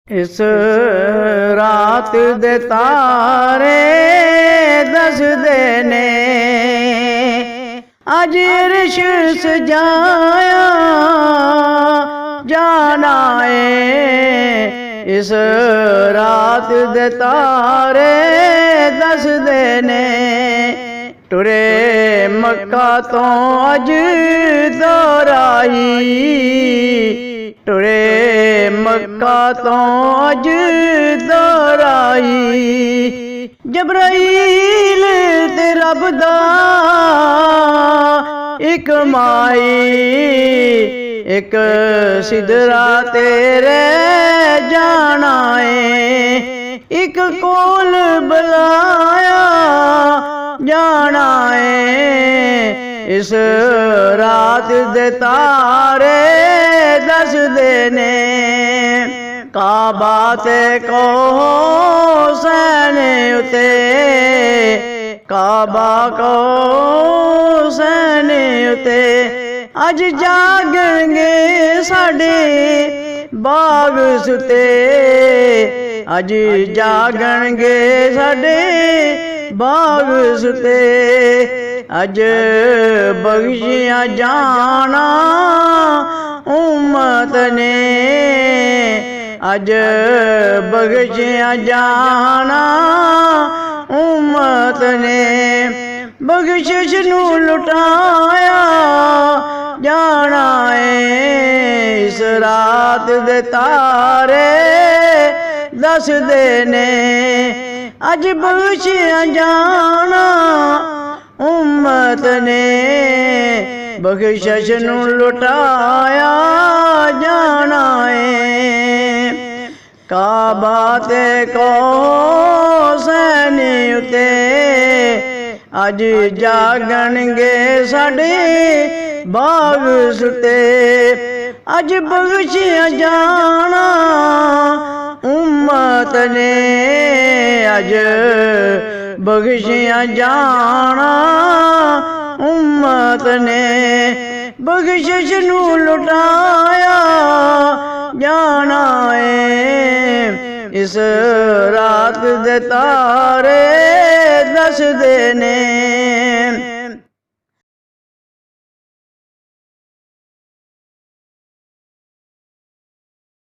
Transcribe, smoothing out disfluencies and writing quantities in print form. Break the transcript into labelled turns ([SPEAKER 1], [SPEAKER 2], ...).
[SPEAKER 1] इस रात दे तारे दसदे ने अज रिश सजाया जाना है। इस रात दे तारे दसदे ने टुरे मक्का तो अज दोराई, टुरे मक्का तो अज दोराई। जबराइल ते रब दा एक माई, एक सिदरा तेरे जाना है। एक कोल बुलाया जाना है। इस रात दे तारे दसदे ने काबा ते को सैने उते, काबा को सैने उते। अज जागणगे साडे बाग सुते, अज जागणगे साडे बाग सुते। अज बख्शिया जाना उम्मत ने, अज बख्शिया जाना उम्मत ने। बख्शिश नू लुटाया जाना है। इस रात दे तारे दसदे ने अज बख्शिया जाना उम्मत ने। बख्शिश नू लुटाया जाना है। काबा ते को सैने उते अज जागणगे साडे बाग सुते। अज बख्शिया जाना उम्मत ने, अज बख्शिया जाना उम्मत ने। बख्शिश नू लुटाया जाना है। इस रात दे तारे दसदे ने